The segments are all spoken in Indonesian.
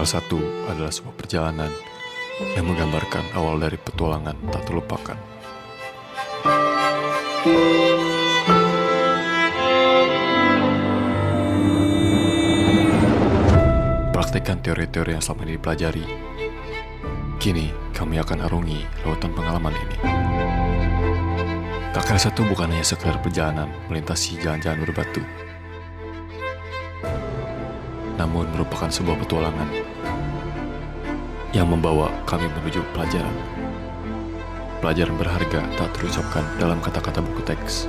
KKL1 adalah sebuah perjalanan yang menggambarkan awal dari petualangan tak terlupakan. Praktekkan teori-teori yang selama ini dipelajari. Kini, kami akan arungi lautan pengalaman ini. KKL1 bukan hanya sekedar perjalanan melintasi jalan-jalan berbatu, namun merupakan sebuah petualangan yang membawa kami menuju pelajaran. Pelajaran berharga tak terucapkan dalam kata-kata buku teks.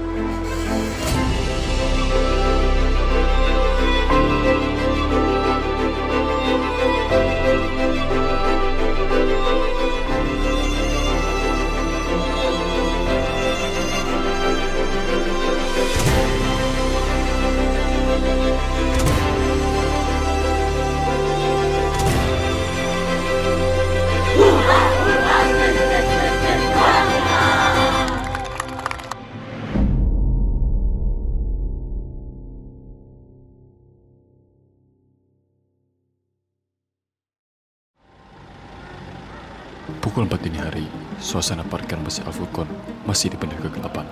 Pukul 4 dini hari, suasana parkir Masjid Al-Furqon masih dipenuhi kegelapan.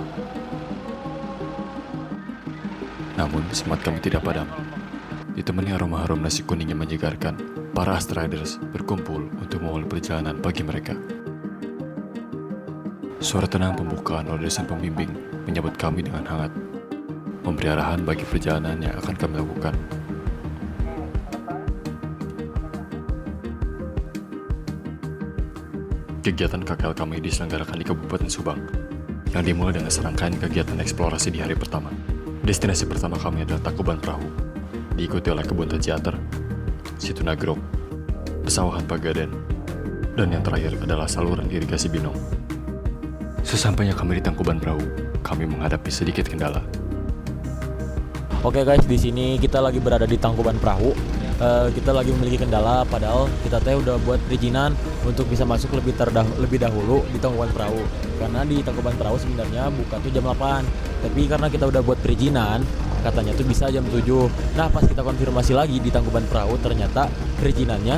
Namun, semangat kami tidak padam. Ditemani aroma harum nasi kuning yang menyegarkan, para Astriders berkumpul untuk memulai perjalanan pagi mereka. Suara tenang pembukaan oleh dosen pembimbing menyambut kami dengan hangat, memberi arahan bagi perjalanan yang akan kami lakukan. Kegiatan KKL kami diselenggarakan di Kabupaten Subang, yang dimulai dengan serangkaian kegiatan eksplorasi di hari pertama. Destinasi pertama kami adalah Tangkuban Perahu, diikuti oleh Kebun Teater, Situ Nagrog, Pesawahan Pagaden, dan yang terakhir adalah saluran irigasi Binong. Sesampainya kami di Tangkuban Perahu, kami menghadapi sedikit kendala. Oke guys, di sini kita lagi berada di Tangkuban Perahu. Kita lagi memiliki kendala, padahal kita udah buat perizinan untuk bisa masuk lebih dahulu di Tangkuban Perahu. Karena di Tangkuban Perahu sebenarnya buka tuh jam 8. Tapi karena kita udah buat perizinan, katanya tuh bisa jam 7. Nah, pas kita konfirmasi lagi di Tangkuban Perahu, ternyata perizinannya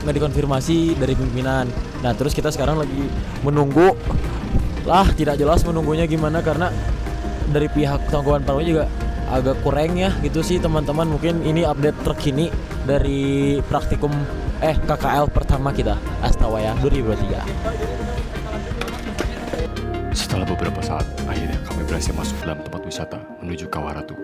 nggak dikonfirmasi dari pimpinan. Nah, terus kita sekarang lagi menunggu. Tidak jelas menunggunya gimana, karena dari pihak Tangkuban Perahu juga agak kurang ya gitu sih teman-teman. Mungkin ini update terkini dari praktikum KKL pertama kita Astawaya 2023. Setelah beberapa saat, akhirnya kami berhasil masuk dalam tempat wisata menuju Kawah Ratu.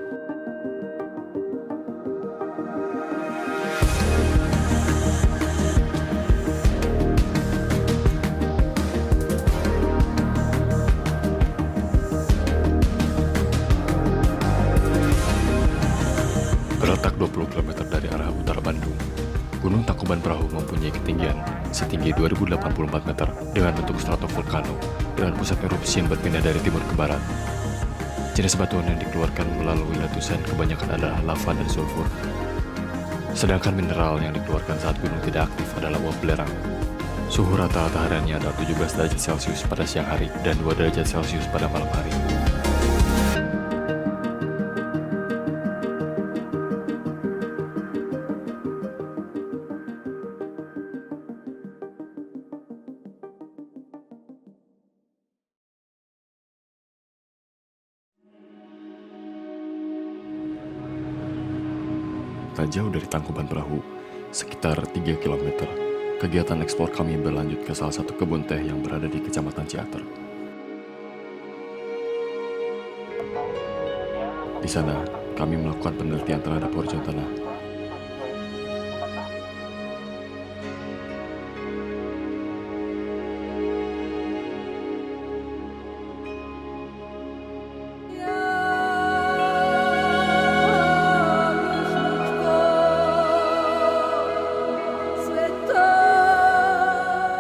Terletak 20 km dari arah utara Bandung, Gunung Tangkuban Perahu mempunyai ketinggian setinggi 2084 meter dengan bentuk stratovolcano dengan pusat erupsi yang berpindah dari timur ke barat. Jenis batuan yang dikeluarkan melalui letusan kebanyakan adalah lava dan sulfur. Sedangkan mineral yang dikeluarkan saat gunung tidak aktif adalah uap belerang. Suhu rata-rata hariannya adalah 17 derajat Celcius pada siang hari dan 2 derajat Celcius pada malam hari. Tak jauh dari Tangkuban Perahu, sekitar 3 km, kegiatan eksplor kami berlanjut ke salah satu kebun teh yang berada di Kecamatan Ciater. Di sana, kami melakukan penelitian terhadap horizon tanah.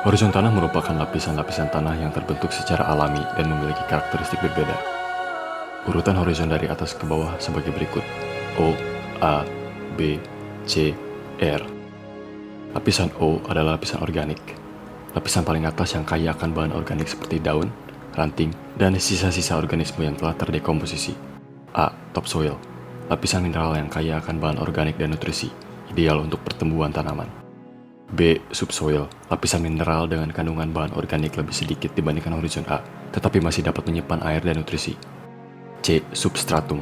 Horizon tanah merupakan lapisan-lapisan tanah yang terbentuk secara alami dan memiliki karakteristik berbeda. Urutan horizon dari atas ke bawah sebagai berikut: O, A, B, C, R. Lapisan O adalah lapisan organik. Lapisan paling atas yang kaya akan bahan organik seperti daun, ranting, dan sisa-sisa organisme yang telah terdekomposisi. A. Topsoil. Lapisan mineral yang kaya akan bahan organik dan nutrisi. ideal untuk pertumbuhan tanaman. B. Subsoil, lapisan mineral dengan kandungan bahan organik lebih sedikit dibandingkan horizon A, tetapi masih dapat menyimpan air dan nutrisi. C. Substratum,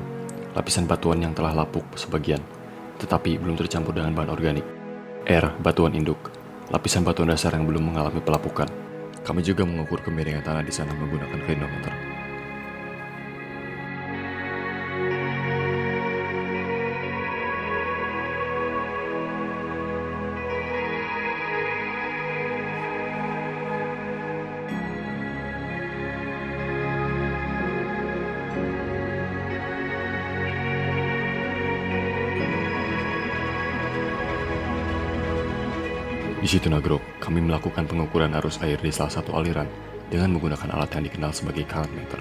lapisan batuan yang telah lapuk sebagian, tetapi belum tercampur dengan bahan organik. R. Batuan induk, lapisan batuan dasar yang belum mengalami pelapukan. Kami juga mengukur kemiringan tanah di sana menggunakan klinometer. Di situ Nagrog, kami melakukan pengukuran arus air di salah satu aliran dengan menggunakan alat yang dikenal sebagai current meter.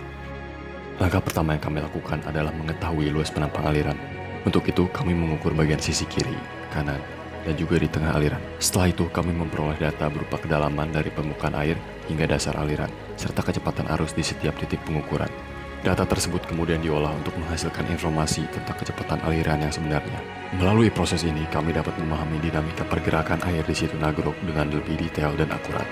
Langkah pertama yang kami lakukan adalah mengetahui luas penampang aliran. Untuk itu, kami mengukur bagian sisi kiri, kanan, dan juga di tengah aliran. Setelah itu, kami memperoleh data berupa kedalaman dari permukaan air hingga dasar aliran, serta kecepatan arus di setiap titik pengukuran. Data tersebut kemudian diolah untuk menghasilkan informasi tentang kecepatan aliran yang sebenarnya. Melalui proses ini, kami dapat memahami dinamika pergerakan air di situ Nagrog dengan lebih detail dan akurat.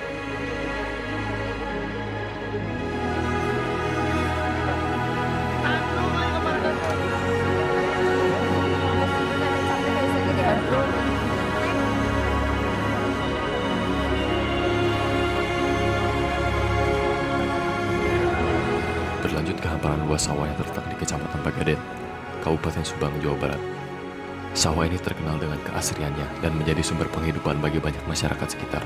Berlanjut ke hamparan luas sawah yang terletak di Kecamatan Bagaden, Kabupaten Subang, Jawa Barat. Sawah ini terkenal dengan keasriannya dan menjadi sumber penghidupan bagi banyak masyarakat sekitar.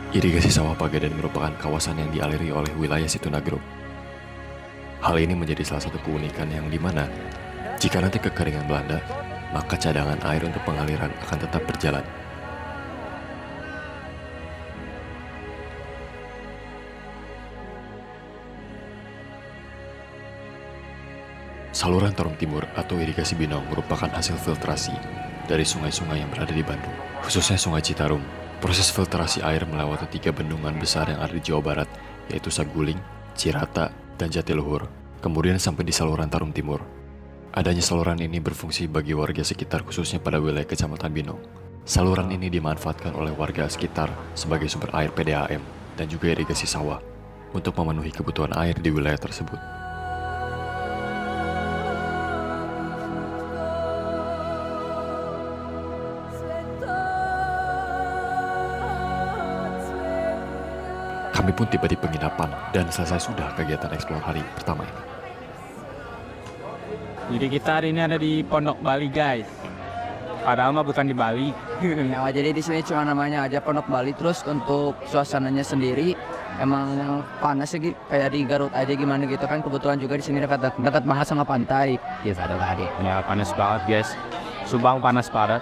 Irigasi sawah Bagaden merupakan kawasan yang dialiri oleh wilayah situ Nagrog. Hal ini menjadi salah satu keunikan yang dimana jika nanti kekeringan melanda, maka cadangan air untuk pengaliran akan tetap berjalan. Saluran Tarum Timur atau irigasi Binong merupakan hasil filtrasi dari sungai-sungai yang berada di Bandung, khususnya Sungai Citarum. Proses filtrasi air melewati 3 bendungan besar yang ada di Jawa Barat, yaitu Saguling, Cirata, dan Jatiluhur, kemudian sampai di saluran Tarum Timur. Adanya saluran ini berfungsi bagi warga sekitar khususnya pada wilayah Kecamatan Binong. Saluran ini dimanfaatkan oleh warga sekitar sebagai sumber air PDAM dan juga irigasi sawah untuk memenuhi kebutuhan air di wilayah tersebut. Kami pun tiba di penginapan dan selesai sudah kegiatan eksplor hari pertama ini. Jadi kita hari ini ada di Pondok Bali, guys. Padahal mah bukan di Bali. Ya, jadi di sini cuma namanya aja Pondok Bali. Terus untuk suasananya sendiri emang panas sih, kayak di Garut aja gimana gitu kan. Kebetulan juga di sini dekat banget sama pantai. Gitu ada hari. Ya panas banget, guys. Subang panas banget.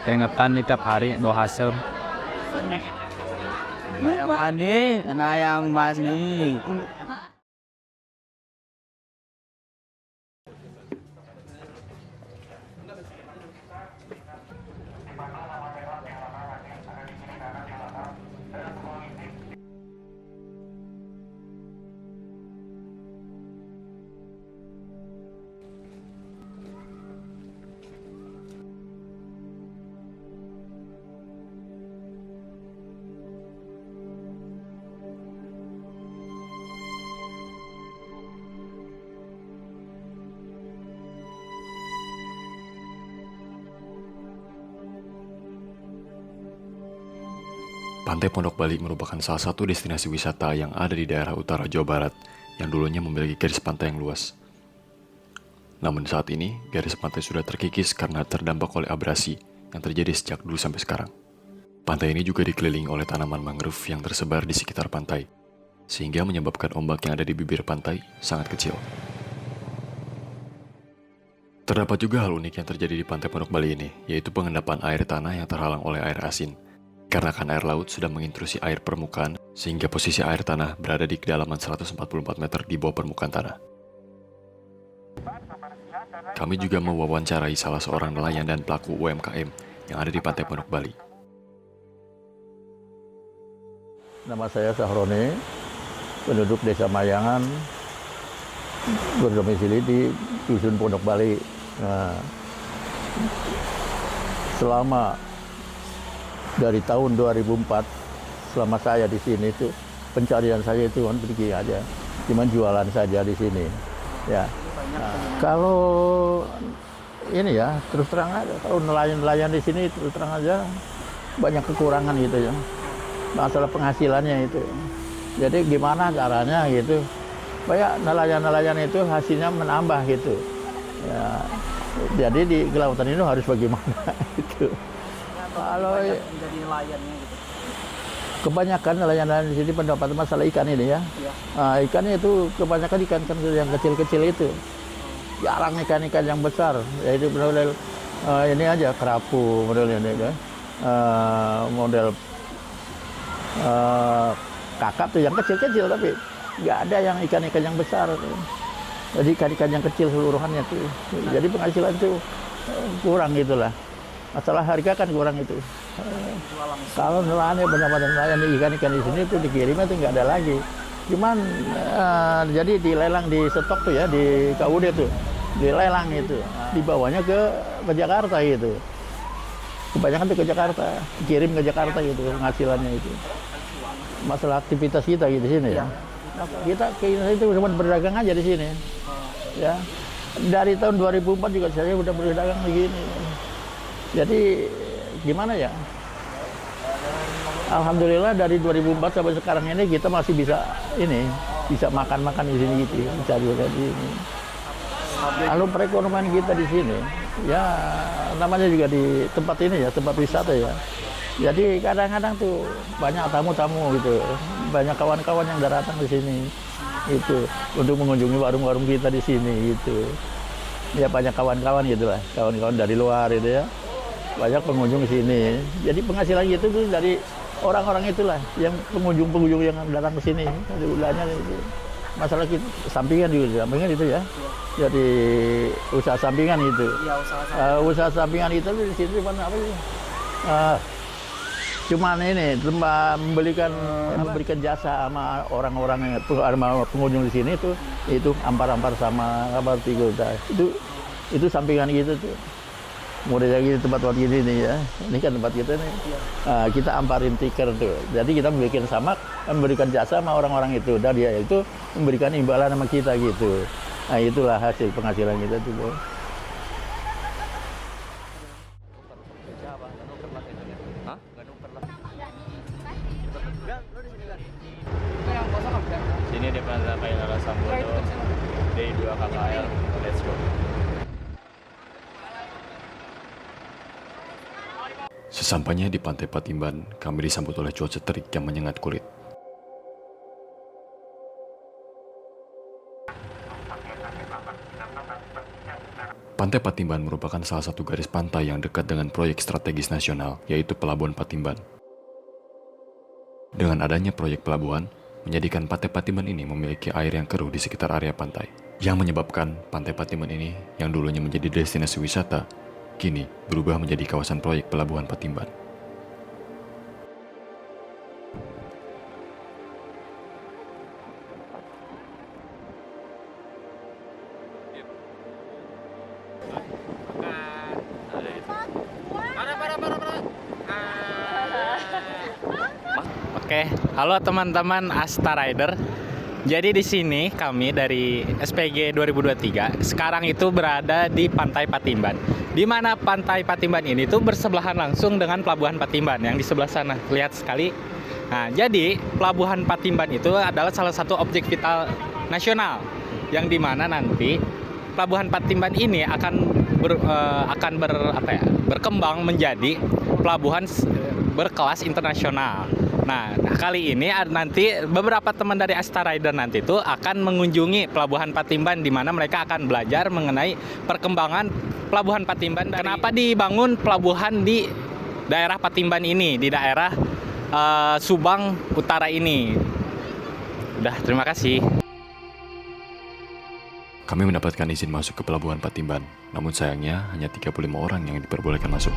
Keringetan nih tiap hari, do hasil. Yang mas nih. Pantai Pondok Bali merupakan salah satu destinasi wisata yang ada di daerah utara Jawa Barat yang dulunya memiliki garis pantai yang luas. Namun saat ini, garis pantai sudah terkikis karena terdampak oleh abrasi yang terjadi sejak dulu sampai sekarang. Pantai ini juga dikelilingi oleh tanaman mangrove yang tersebar di sekitar pantai, sehingga menyebabkan ombak yang ada di bibir pantai sangat kecil. Terdapat juga hal unik yang terjadi di Pantai Pondok Bali ini, yaitu pengendapan air tanah yang terhalang oleh air asin. Karena kan air laut sudah mengintrusi air permukaan, sehingga posisi air tanah berada di kedalaman 144 meter di bawah permukaan tanah. Kami juga mewawancarai salah seorang nelayan dan pelaku UMKM yang ada di Pantai Pondok Bali. Nama saya Sahroni, penduduk Desa Mayangan, berdomisili di Dusun Pondok Bali. Nah, selama dari tahun 2004 selama saya di sini itu pencarian saya itu kan pergi aja, cuman jualan saja di sini. Ya. Nah, kalau ini ya terus terang aja, kalau nelayan-nelayan di sini terus terang aja banyak kekurangan gitu ya, masalah penghasilannya itu. Jadi gimana caranya gitu, supaya nelayan-nelayan itu hasilnya menambah gitu. Ya, jadi di kelautan ini harus bagaimana itu. Kalau menjadi nelayannya gitu. kebanyakan nelayan-nelayan di sini pendapat masalah ikan ini ya. Nah, ikannya itu kebanyakan ikan yang kecil-kecil itu. Jarang ikan-ikan yang besar. Yaitu model ini aja kerapu modelnya ini kan. Model kakap tuh yang kecil-kecil tapi nggak ada yang ikan-ikan yang besar. Jadi ikan-ikan yang kecil seluruhannya tuh. Jadi penghasilan tuh kurang gitulah. Masalah harga kan kurang itu. Kalau nelayan pendapatan nelayan ikan-ikan di sini tuh dikirimnya tuh nggak ada lagi. Cuman jadi dilelang di stok tuh ya di KUD tuh, dilelang itu, dibawanya ke Jakarta gitu. Kebanyakan tuh ke Jakarta, dikirim ke Jakarta gitu penghasilannya itu. Masalah aktivitas kita gitu di sini ya. Kita ke Indonesia itu cuma berdagang aja di sini. Ya. Dari tahun 2004 juga saya udah berdagang begini. Jadi gimana ya? Alhamdulillah dari 2004 sampai sekarang ini kita masih bisa makan-makan di sini gitu, bisa juga di sini. Lalu perekonomian kita di sini, ya namanya juga di tempat ini ya, tempat wisata ya. Jadi kadang-kadang tuh banyak tamu-tamu gitu, banyak kawan-kawan yang datang di sini itu untuk mengunjungi warung-warung kita di sini gitu. Ya banyak kawan-kawan gitulah, kawan-kawan dari luar itu ya. Banyak pengunjung ke sini. Jadi penghasilan itu tuh dari orang-orang itulah, yang pengunjung-pengunjung yang datang ke sini. Jadi ulahnya itu. Masalah kita sampingan juga, sampingan itu ya. Jadi usaha sampingan itu. Iya, usaha sampingan itu di sini cuma apa sih? Cuman ini memberikan jasa sama orang-orang sama pengunjung di sini itu ampar-ampar sama apa itu sampingan gitu tuh. Mulai lagi tempat-tempat gini nih ya, ini kan tempat kita nih. Kita amparin tikar tuh. Jadi kita memberikan jasa sama orang-orang itu, dan dia itu memberikan imbalan sama kita gitu. Nah itulah hasil penghasilan kita tuh. Sini di Plaza Kainara Sambodo, D2 KKL, let's go. Sesampainya di pantai Patimban, kami disambut oleh cuaca terik yang menyengat kulit. Pantai Patimban merupakan salah satu garis pantai yang dekat dengan proyek strategis nasional, yaitu Pelabuhan Patimban. Dengan adanya proyek pelabuhan, menjadikan Pantai Patimban ini memiliki air yang keruh di sekitar area pantai, yang menyebabkan Pantai Patimban ini yang dulunya menjadi destinasi wisata, kini berubah menjadi kawasan proyek Pelabuhan Patimban. Oke, halo teman-teman Asta Rider. Jadi di sini kami dari SPG 2023 sekarang itu berada di Pantai Patimban. Di mana Pantai Patimban ini tuh bersebelahan langsung dengan Pelabuhan Patimban yang di sebelah sana. Lihat sekali. Nah, jadi Pelabuhan Patimban itu adalah salah satu objek vital nasional yang dimana nanti Pelabuhan Patimban ini akan berkembang menjadi pelabuhan berkelas internasional. Nah, kali ini nanti beberapa teman dari Asta Rider nanti itu akan mengunjungi Pelabuhan Patimban di mana mereka akan belajar mengenai perkembangan Pelabuhan Patimban. Kenapa dibangun pelabuhan di daerah Patimban ini, di daerah Subang Utara ini. Udah, terima kasih. Kami mendapatkan izin masuk ke Pelabuhan Patimban, namun sayangnya hanya 35 orang yang diperbolehkan masuk.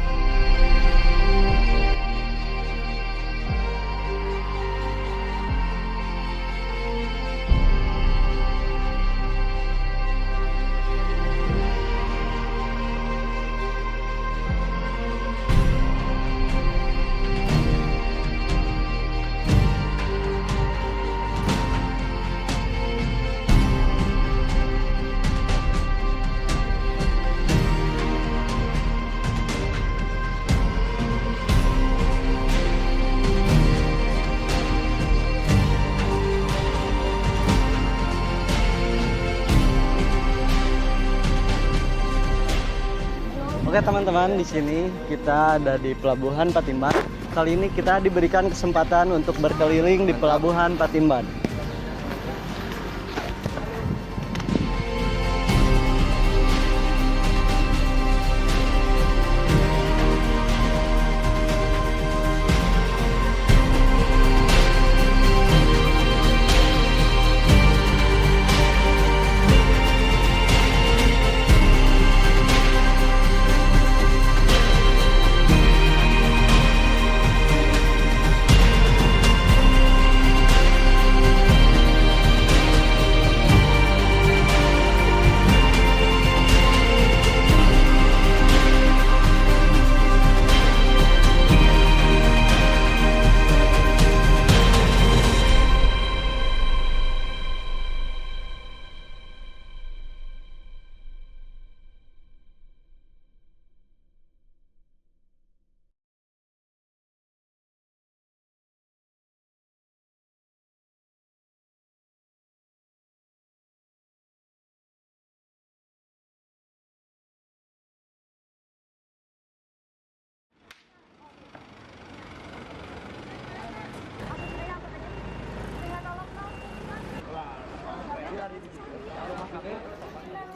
Oke teman-teman, di sini kita ada di Pelabuhan Patimban. Kali ini kita diberikan kesempatan untuk berkeliling di Pelabuhan Patimban.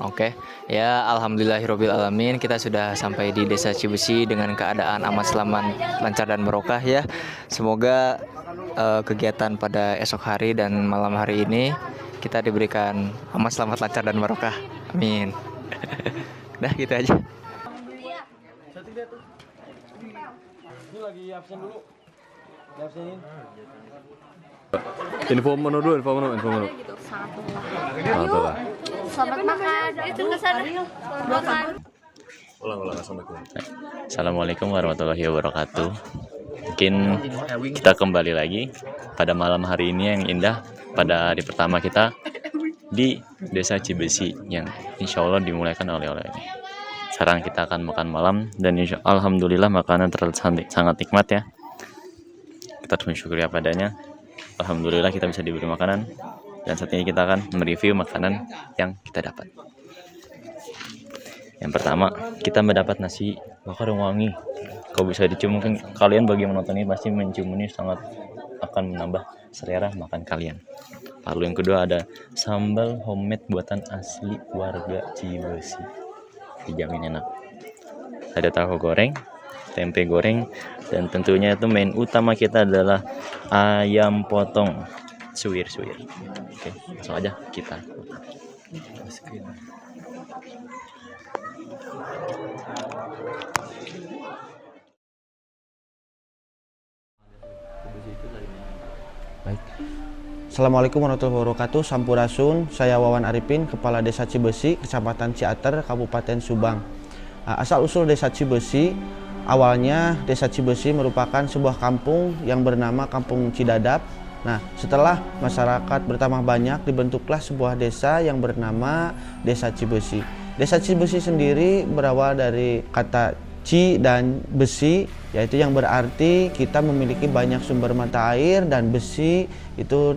Oke, ya alhamdulillahirobbil alamin, kita sudah sampai di Desa Cibesi dengan keadaan aman, selamat, lancar dan barokah ya. Semoga kegiatan pada esok hari dan malam hari ini kita diberikan aman, selamat, lancar dan barokah. Amin. Dah gitu aja. Ini lagi absen dulu. Absenin. Info menu dulu, info menu. Alhamdulillah. Selamat makan. Itu kesana. Makan. Ulang, assalamualaikum. Assalamualaikum warahmatullahi wabarakatuh. Mungkin kita kembali lagi pada malam hari ini yang indah, pada hari pertama kita di Desa Cibesi yang insya Allah dimulaikan oleh ini. Sekarang kita akan makan malam dan alhamdulillah makanan sangat nikmat ya. Kita harus mensyukuri apa adanya. Alhamdulillah kita bisa diberi makanan, dan saat ini kita akan mereview makanan yang kita dapat. Yang pertama, kita mendapat nasi bakar yang wangi. Kalau bisa dicium, mungkin kalian bagi yang menonton ini pasti mencium ini sangat akan menambah selera makan kalian. Lalu yang kedua ada sambal homemade buatan asli warga Cibesi. Dijamin enak. Ada tahu goreng, tempe goreng, dan tentunya itu main utama kita adalah ayam potong suwir. Oke, langsung aja kita. Baik. Assalamualaikum warahmatullahi wabarakatuh. Sampurasun, saya Wawan Arifin, Kepala Desa Cibesi, Kecamatan Ciater, Kabupaten Subang. Asal usul Desa Cibesi, awalnya Desa Cibesi merupakan sebuah kampung yang bernama Kampung Cidadap. Nah, setelah masyarakat bertambah banyak, dibentuklah sebuah desa yang bernama Desa Cibesi. Desa Cibesi sendiri berawal dari kata Ci dan besi, yaitu yang berarti kita memiliki banyak sumber mata air, dan besi itu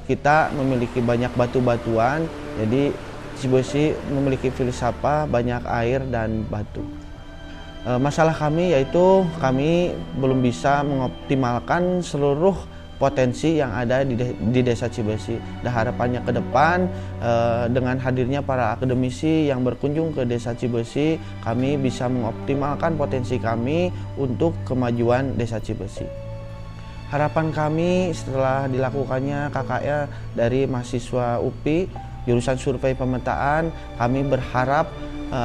kita memiliki banyak batu-batuan. Jadi Cibesi memiliki filsafat banyak air dan batu. Masalah kami yaitu kami belum bisa mengoptimalkan seluruh potensi yang ada di Desa Cibesi. Dan harapannya ke depan dengan hadirnya para akademisi yang berkunjung ke Desa Cibesi, kami bisa mengoptimalkan potensi kami untuk kemajuan Desa Cibesi. Harapan kami setelah dilakukannya KKL dari mahasiswa UPI jurusan survei pemetaan, kami berharap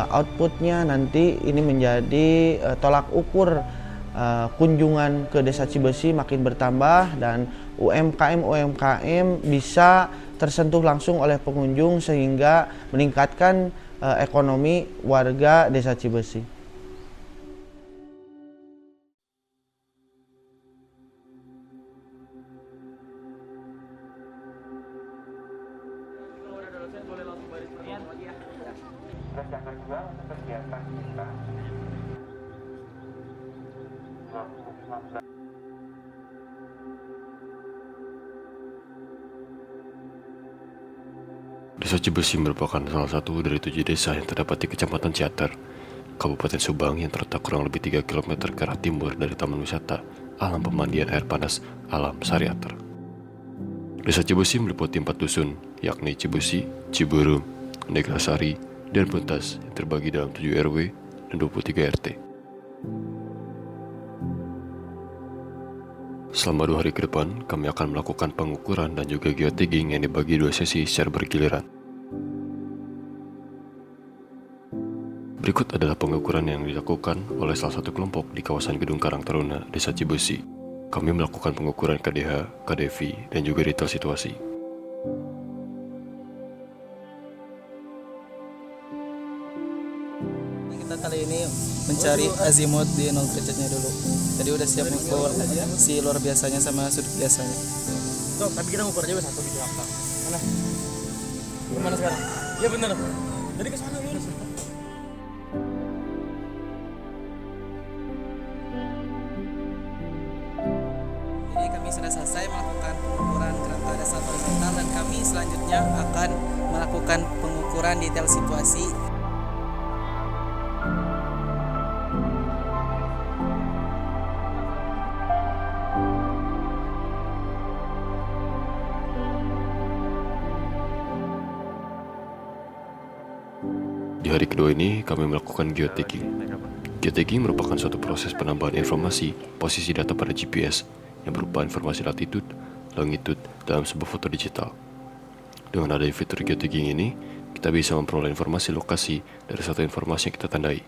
outputnya nanti ini menjadi tolak ukur kunjungan ke Desa Cibesi makin bertambah, dan UMKM bisa tersentuh langsung oleh pengunjung sehingga meningkatkan ekonomi warga Desa Cibesi. Desa Cibesi merupakan salah satu dari 7 desa yang terdapat di Kecamatan Ciater, Kabupaten Subang yang terletak kurang lebih 3 km ke arah timur dari Taman Wisata Alam Pemandian Air Panas Alam Sariater. Desa Cibusi meliputi 4 dusun, yakni Cibusi, Ciburum, Neglasari, dan Puntas yang terbagi dalam 7 RW dan 23 RT. Selama 2 hari ke depan, kami akan melakukan pengukuran dan juga geotagging yang dibagi 2 sesi secara bergiliran. Berikut adalah pengukuran yang dilakukan oleh salah satu kelompok di kawasan Gedung Karang Taruna, Desa Cibusi. Kami melakukan pengukuran KDH, KDV, dan juga detail situasi. Kita kali ini mencari azimut di 0 derajatnya dulu. Jadi udah siap ngukur si luar biasanya sama sudut biasanya. Tuh, tapi kita ngukur aja satu gitu apa? Mana? Kemana sekarang? Ya bener. Jadi ke sana lurus. Ini kami sudah selesai melakukan pengukuran kerangka dasar horizontal dan kami selanjutnya akan melakukan pengukuran detail situasi. Di hari kedua ini, kami melakukan geotagging. Geotagging merupakan suatu proses penambahan informasi posisi data pada GPS yang berupa informasi latitude, longitude dalam sebuah foto digital. Dengan adanya fitur geotagging ini, kita bisa memperoleh informasi lokasi dari satu informasi yang kita tandai,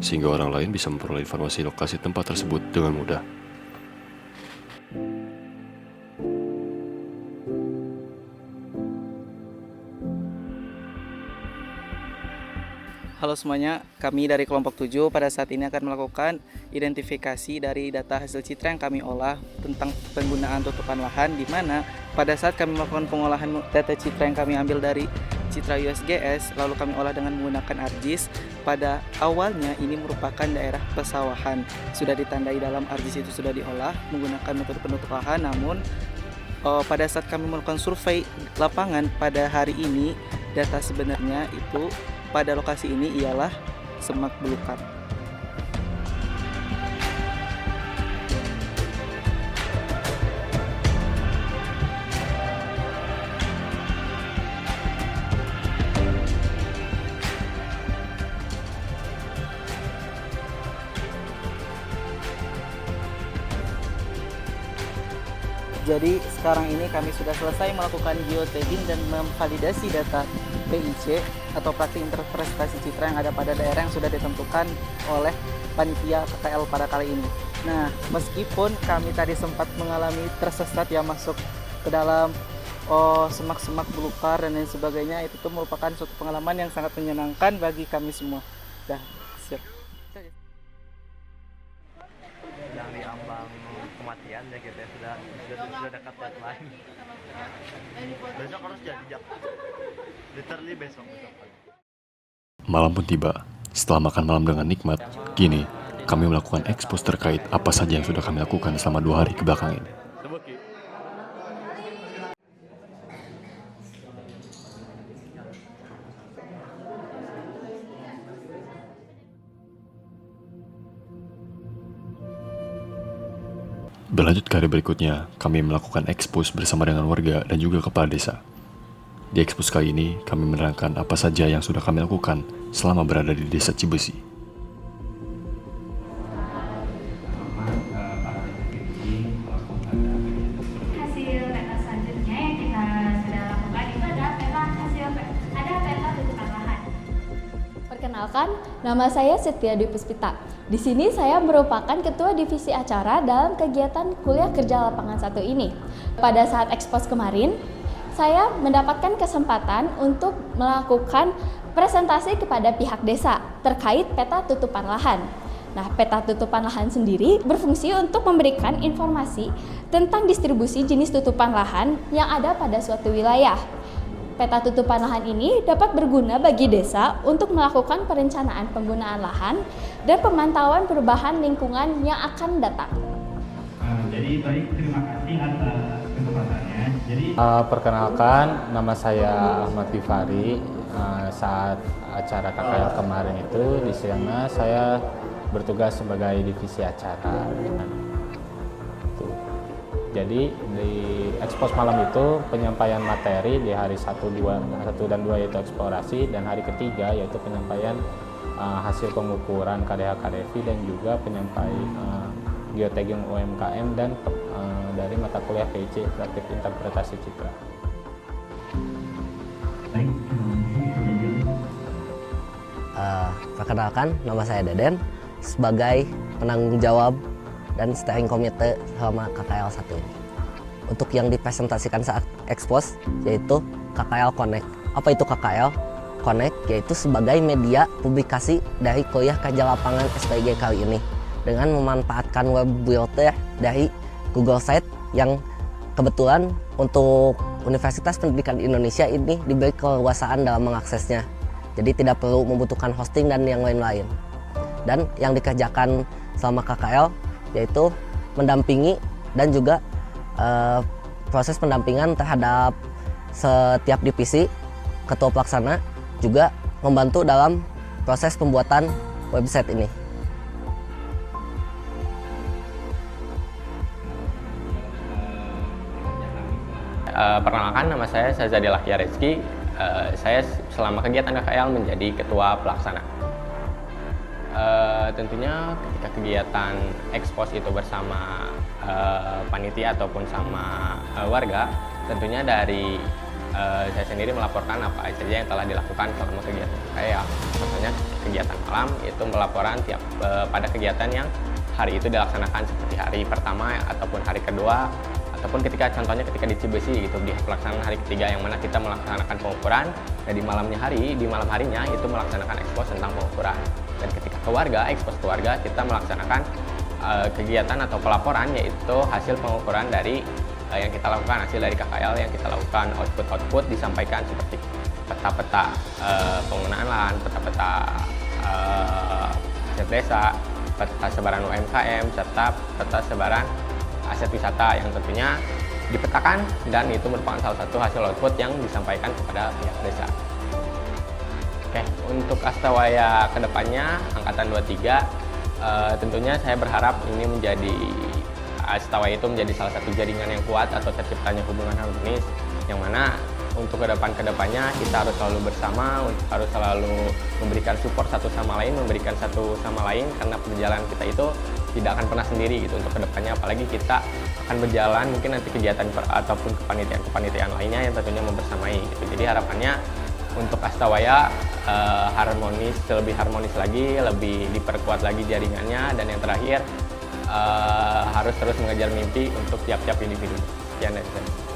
sehingga orang lain bisa memperoleh informasi lokasi tempat tersebut dengan mudah. Halo semuanya, kami dari kelompok 7 pada saat ini akan melakukan identifikasi dari data hasil citra yang kami olah tentang penggunaan tutupan lahan, di mana pada saat kami melakukan pengolahan data citra yang kami ambil dari citra USGS, lalu kami olah dengan menggunakan ArcGIS. Pada awalnya ini merupakan daerah pesawahan, sudah ditandai dalam ArcGIS itu sudah diolah menggunakan metode penutup lahan, namun pada saat kami melakukan survei lapangan pada hari ini, data sebenarnya itu pada lokasi ini ialah semak belukar. Jadi sekarang ini kami sudah selesai melakukan geotagging dan memvalidasi data PIC atau praktik interpretasi citra yang ada pada daerah yang sudah ditentukan oleh panitia KKL pada kali ini. Nah, meskipun kami tadi sempat mengalami tersesat ya masuk ke dalam semak-semak belukar dan lain sebagainya, itu tuh merupakan suatu pengalaman yang sangat menyenangkan bagi kami semua. Dah, siap. Dari ambang kematian ya gitu ya, sudah dekat deadline. Besok harus jadi literally besok. Malam pun tiba. Setelah makan malam dengan nikmat, kini kami melakukan ekspos terkait apa saja yang sudah kami lakukan selama 2 hari kebelakang ini. Berlanjut ke hari berikutnya, kami melakukan ekspos bersama dengan warga dan juga kepala desa. Di ekspos kali ini, kami menerangkan apa saja yang sudah kami lakukan selama berada di Desa Cibusi. Hasil peta selanjutnya yang kita sudah lakukan itu adalah peta tutupan lahan. Perkenalkan, nama saya Setia Dwi Puspita. Di sini saya merupakan ketua divisi acara dalam kegiatan kuliah kerja lapangan 1 ini. Pada saat ekspos kemarin, saya mendapatkan kesempatan untuk melakukan presentasi kepada pihak desa terkait peta tutupan lahan. Nah, peta tutupan lahan sendiri berfungsi untuk memberikan informasi tentang distribusi jenis tutupan lahan yang ada pada suatu wilayah. Peta tutupan lahan ini dapat berguna bagi desa untuk melakukan perencanaan penggunaan lahan dan pemantauan perubahan lingkungan yang akan datang. Jadi baik, terima kasih atas kesempatannya. Perkenalkan, nama saya Ahmad Tifari. Saat acara KKL kemarin itu di sana saya bertugas sebagai divisi acara. Jadi di ekspos malam itu penyampaian materi di hari 1 dan 2 yaitu eksplorasi, dan hari ketiga yaitu penyampaian hasil pengukuran KDH KDV dan juga penyampaian geotagging UMKM dan dari mata kuliah PIC Kreatif Interpretasi Citra. Perkenalkan, nama saya Deden sebagai penanggung jawab dan steering komite selama KKL 1 ini. Untuk yang dipresentasikan saat ekspos yaitu KKL Connect. Apa itu KKL Connect? Yaitu sebagai media publikasi dari kuliah kerja lapangan SPG kali ini dengan memanfaatkan web browser dari Google Site yang kebetulan untuk Universitas Pendidikan Indonesia ini diberi keleluasaan dalam mengaksesnya. Jadi tidak perlu membutuhkan hosting dan yang lain-lain. Dan yang dikerjakan selama KKL yaitu mendampingi dan juga proses pendampingan terhadap setiap divisi, ketua pelaksana, juga membantu dalam proses pembuatan website ini. Perkenalkan, nama saya Sazadil Akhya Rezki. Saya selama kegiatan KKL menjadi ketua pelaksana. Tentunya ketika kegiatan ekspos itu bersama panitia ataupun sama warga, tentunya dari saya sendiri melaporkan apa saja yang telah dilakukan selama kegiatan KKL. Contohnya kegiatan malam itu melaporan pada kegiatan yang hari itu dilaksanakan seperti hari pertama ataupun hari kedua, ataupun ketika di Cibesi gitu, di pelaksanaan hari ketiga yang mana kita melaksanakan pengukuran, dan di malam harinya itu melaksanakan ekspos tentang pengukuran. Dan ketika ekspos keluarga, kita melaksanakan kegiatan atau pelaporan yaitu hasil pengukuran dari yang kita lakukan, hasil dari KKL yang kita lakukan, output disampaikan seperti peta-peta penggunaan lahan, peta-peta aset desa, peta sebaran UMKM, serta peta sebaran aset wisata yang tentunya dipetakan, dan itu merupakan salah satu hasil output yang disampaikan kepada pihak desa. Oke, untuk Astawaya kedepannya Angkatan 23 tentunya saya berharap ini menjadi Astawaya itu menjadi salah satu jaringan yang kuat atau terciptanya hubungan harmonis, yang mana untuk kedepannya kita harus selalu bersama, harus selalu memberikan support satu sama lain, karena perjalanan kita itu tidak akan pernah sendiri gitu untuk kedepannya, apalagi kita akan berjalan mungkin nanti kegiatan ataupun kepanitiaan lainnya yang tentunya membersamai gitu. Jadi harapannya untuk Astawaya lebih harmonis lagi, lebih diperkuat lagi jaringannya, dan yang terakhir harus terus mengejar mimpi untuk tiap-tiap individu. Sekian dari saya.